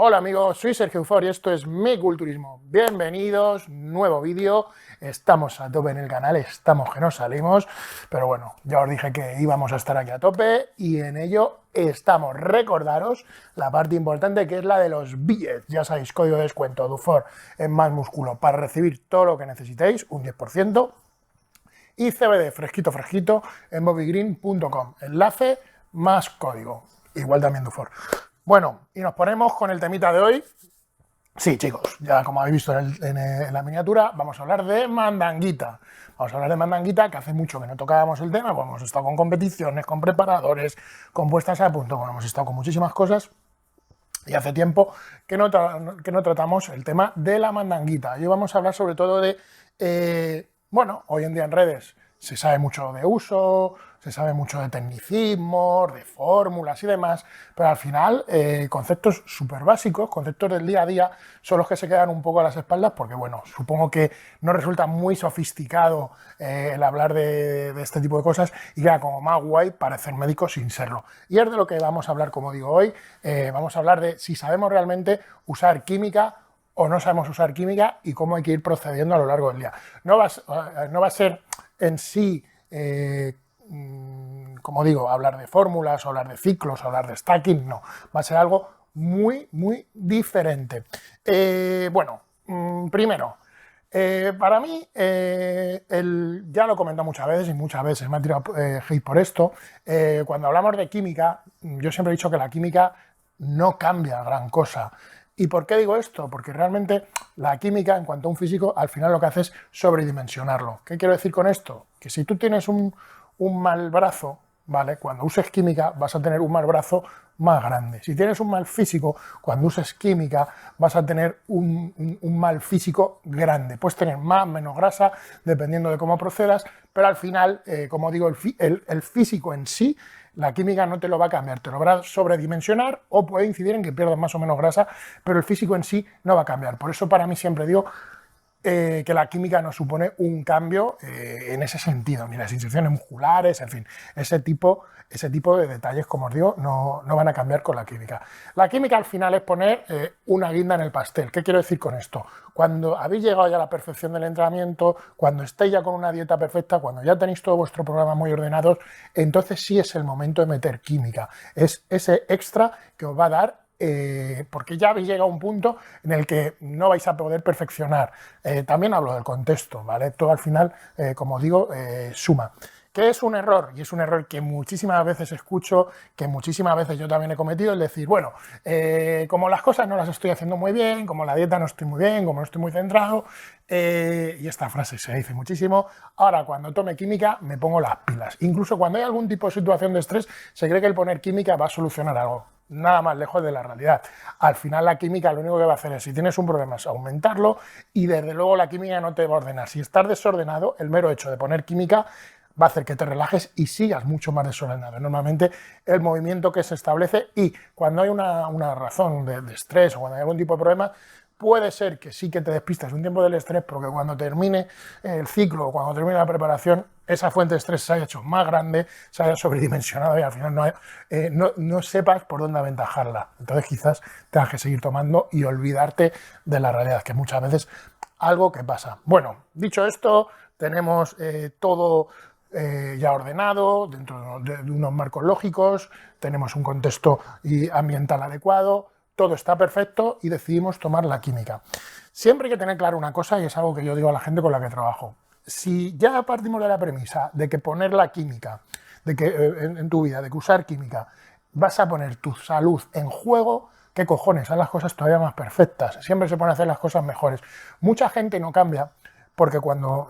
Hola amigos, soy Sergio Ufor y esto es Mi Culturismo. Bienvenidos, nuevo vídeo. Estamos a tope en el canal, estamos que no salimos, pero bueno, ya os dije que íbamos a estar aquí a tope y en ello estamos. Recordaros la parte importante que es la de los billets. Ya sabéis, código de descuento DUFOR en Más Músculo para recibir todo lo que necesitéis, un 10%. Y CBD fresquito fresquito en bobbygreen.com. Enlace más código. Igual también DUFOR. Bueno, y nos ponemos con el temita de hoy. Sí, chicos, ya como habéis visto en la miniatura, vamos a hablar de mandanguita. Vamos a hablar de mandanguita, que hace mucho que no tocábamos el tema, pues hemos estado con competiciones, con preparadores, con puestas a punto, bueno, hemos estado con muchísimas cosas y hace tiempo que no tratamos el tema de la mandanguita. Hoy vamos a hablar sobre todo de, bueno, hoy en día en redes se sabe mucho de uso, se sabe mucho de tecnicismos, de fórmulas y demás, pero al final conceptos súper básicos, conceptos del día a día, son los que se quedan un poco a las espaldas porque, bueno, supongo que no resulta muy sofisticado el hablar de este tipo de cosas y queda como más guay parecer médico sin serlo. Y es de lo que vamos a hablar, como digo hoy, vamos a hablar de si sabemos realmente usar química o no sabemos usar química y cómo hay que ir procediendo a lo largo del día. No va a ser en sí, como digo, hablar de fórmulas, o hablar de ciclos, o hablar de stacking, no. Va a ser algo muy, muy diferente. Bueno, primero, para mí, ya lo he comentado muchas veces y muchas veces me ha tirado hate por esto. Cuando hablamos de química, yo siempre he dicho que la química no cambia gran cosa. ¿Y por qué digo esto? Porque realmente la química, en cuanto a un físico, al final lo que hace es sobredimensionarlo. ¿Qué quiero decir con esto? Que si tú tienes un mal brazo, ¿vale? Cuando uses química vas a tener un mal brazo más grande. Si tienes un mal físico, cuando uses química vas a tener un mal físico grande. Puedes tener más o menos grasa, dependiendo de cómo procedas, pero al final, como digo, el físico en sí, la química no te lo va a cambiar, te lo va a sobredimensionar o puede incidir en que pierdas más o menos grasa, pero el físico en sí no va a cambiar. Por eso para mí siempre digo que la química no supone un cambio en ese sentido, ni las inserciones musculares, en fin, ese tipo de detalles, como os digo, no van a cambiar con la química. La química al final es poner una guinda en el pastel. ¿Qué quiero decir con esto? Cuando habéis llegado ya a la perfección del entrenamiento, cuando estéis ya con una dieta perfecta, cuando ya tenéis todo vuestro programa muy ordenado, entonces sí es el momento de meter química. Es ese extra que os va a dar porque ya habéis llegado a un punto en el que no vais a poder perfeccionar. También hablo del contexto, ¿vale? Todo al final, como digo, suma. ¿Qué es un error? Y es un error que muchísimas veces escucho, que muchísimas veces yo también he cometido, el decir, bueno, como las cosas no las estoy haciendo muy bien, como la dieta no estoy muy bien, como no estoy muy centrado, y esta frase se dice muchísimo, ahora cuando tome química me pongo las pilas. Incluso cuando hay algún tipo de situación de estrés, se cree que el poner química va a solucionar algo. Nada más lejos de la realidad. Al final la química lo único que va a hacer es, si tienes un problema, es aumentarlo y desde luego la química no te va a ordenar. Si estás desordenado, el mero hecho de poner química va a hacer que te relajes y sigas mucho más desordenado. Normalmente el movimiento que se establece y cuando hay una razón de estrés o cuando hay algún tipo de problema, puede ser que sí que te despistas un tiempo del estrés, porque cuando termine el ciclo o cuando termine la preparación, esa fuente de estrés se haya hecho más grande, se haya sobredimensionado y al final no sepas por dónde aventajarla. Entonces quizás tengas que seguir tomando y olvidarte de la realidad, que muchas veces algo que pasa. Bueno, dicho esto, tenemos todo ya ordenado, dentro de unos marcos lógicos, tenemos un contexto ambiental adecuado, todo está perfecto y decidimos tomar la química. Siempre hay que tener claro una cosa y es algo que yo digo a la gente con la que trabajo. Si ya partimos de la premisa de que poner la química, de que en tu vida, de que usar química, vas a poner tu salud en juego, ¿qué cojones? Haz las cosas todavía más perfectas. Siempre se pueden hacer las cosas mejores. Mucha gente no cambia porque cuando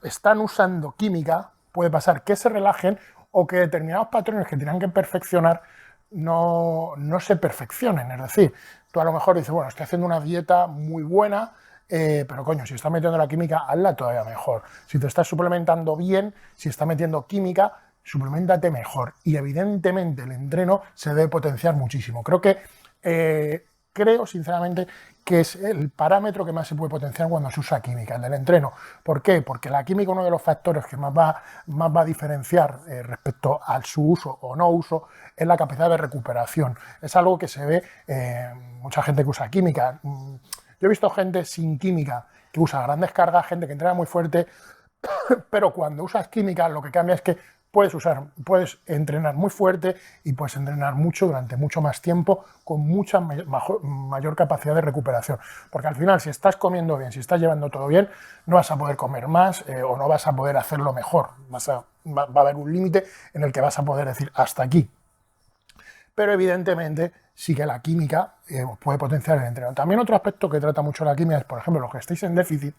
están usando química puede pasar que se relajen o que determinados patrones que tienen que perfeccionar no se perfeccionen. Es decir, tú a lo mejor dices, bueno, estoy haciendo una dieta muy buena, pero coño, si estás metiendo la química, hazla todavía mejor. Si te estás suplementando bien, si estás metiendo química, suplementate mejor. Y evidentemente el entreno se debe potenciar muchísimo. Creo que creo sinceramente que es el parámetro que más se puede potenciar cuando se usa química, el del entreno. ¿Por qué? Porque la química, uno de los factores que más va a diferenciar respecto a su uso o no uso, es la capacidad de recuperación. Es algo que se ve mucha gente que usa química. Yo he visto gente sin química que usa grandes cargas, gente que entrena muy fuerte, pero cuando usas química lo que cambia es que puedes entrenar muy fuerte y puedes entrenar mucho durante mucho más tiempo con mucha mayor capacidad de recuperación. Porque al final, si estás comiendo bien, si estás llevando todo bien, no vas a poder comer más o no vas a poder hacerlo mejor. Va a haber un límite en el que vas a poder decir hasta aquí. Pero evidentemente sí que la química puede potenciar el entreno. También otro aspecto que trata mucho la química es, por ejemplo, los que estéis en déficit,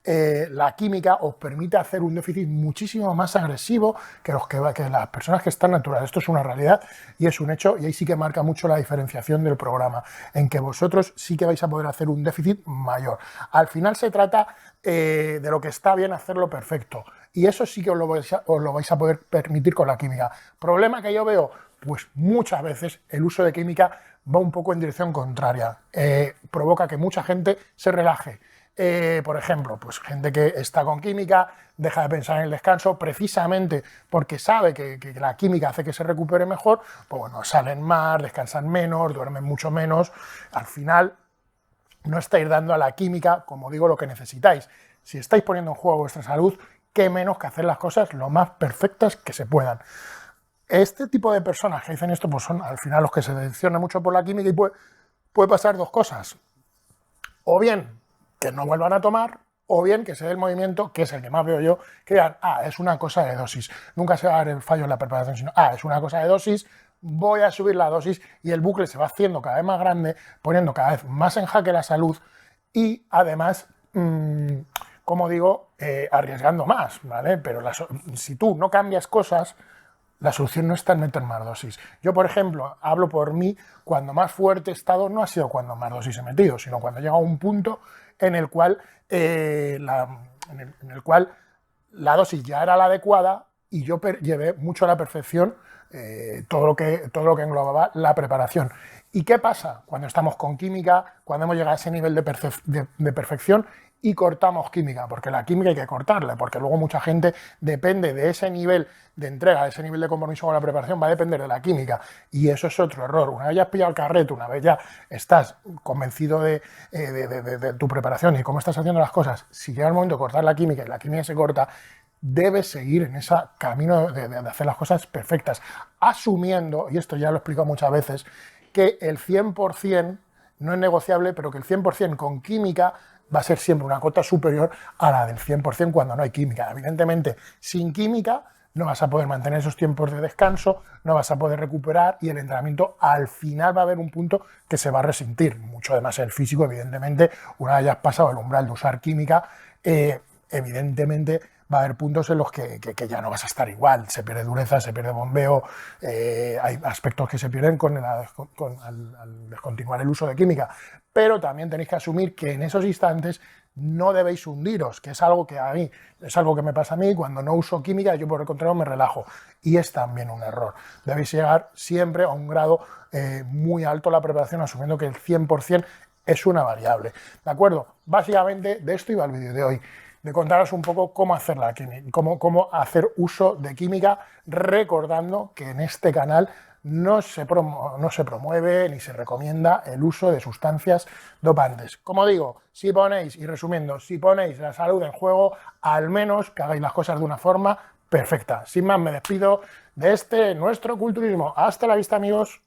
la química os permite hacer un déficit muchísimo más agresivo que las personas que están naturales. Esto es una realidad y es un hecho, y ahí sí que marca mucho la diferenciación del programa, en que vosotros sí que vais a poder hacer un déficit mayor. Al final se trata de lo que está bien, hacerlo perfecto, y eso sí que os lo vais a poder permitir con la química. Problema que yo veo, pues muchas veces el uso de química va un poco en dirección contraria, provoca que mucha gente se relaje. Por ejemplo, pues gente que está con química deja de pensar en el descanso precisamente porque sabe que la química hace que se recupere mejor, pues bueno, salen más, descansan menos, duermen mucho menos. Al final no estáis dando a la química, como digo, lo que necesitáis. Si estáis poniendo en juego vuestra salud, qué menos que hacer las cosas lo más perfectas que se puedan. Este tipo de personas que dicen esto, pues son al final los que se seleccionan mucho por la química, y puede pasar dos cosas. O bien que no vuelvan a tomar, o bien que se dé el movimiento, que es el que más veo yo, que digan, es una cosa de dosis. Nunca se va a dar el fallo en la preparación, sino, es una cosa de dosis, voy a subir la dosis, y el bucle se va haciendo cada vez más grande, poniendo cada vez más en jaque la salud y además, como digo, arriesgando más, ¿vale? Pero si tú no cambias cosas, la solución no está en meter más dosis. Yo, por ejemplo, hablo por mí, cuando más fuerte he estado no ha sido cuando más dosis he metido, sino cuando he llegado a un punto en el cual, la dosis ya era la adecuada y yo llevé mucho a la perfección todo lo que englobaba la preparación. ¿Y qué pasa cuando estamos con química, cuando hemos llegado a ese nivel de perfección y cortamos química? Porque la química hay que cortarla, porque luego mucha gente depende de ese nivel de entrega, de ese nivel de compromiso con la preparación, va a depender de la química, y eso es otro error. Una vez ya has pillado el carrete, una vez ya estás convencido de tu preparación y cómo estás haciendo las cosas, si llega el momento de cortar la química y la química se corta, debes seguir en ese camino de hacer las cosas perfectas, asumiendo, y esto ya lo he explicado muchas veces, que el 100% no es negociable, pero que el 100% con química va a ser siempre una cota superior a la del 100% cuando no hay química. Evidentemente, sin química no vas a poder mantener esos tiempos de descanso, no vas a poder recuperar, y el entrenamiento al final va a haber un punto que se va a resentir. Mucho además el físico, evidentemente, una vez hayas pasado el umbral de usar química, evidentemente va a haber puntos en los que ya no vas a estar igual, se pierde dureza, se pierde bombeo, hay aspectos que se pierden al descontinuar el uso de química, pero también tenéis que asumir que en esos instantes no debéis hundiros, que es algo que me pasa a mí. Cuando no uso química, yo por el contrario me relajo, y es también un error. Debéis llegar siempre a un grado muy alto la preparación, asumiendo que el 100% es una variable, ¿de acuerdo? Básicamente de esto iba el vídeo de hoy, de contaros un poco cómo hacer la química, cómo hacer uso de química, recordando que en este canal no se promueve ni se recomienda el uso de sustancias dopantes. Como digo, si ponéis, y resumiendo, si ponéis la salud en juego, al menos que hagáis las cosas de una forma perfecta. Sin más, me despido de nuestro culturismo. Hasta la vista, amigos.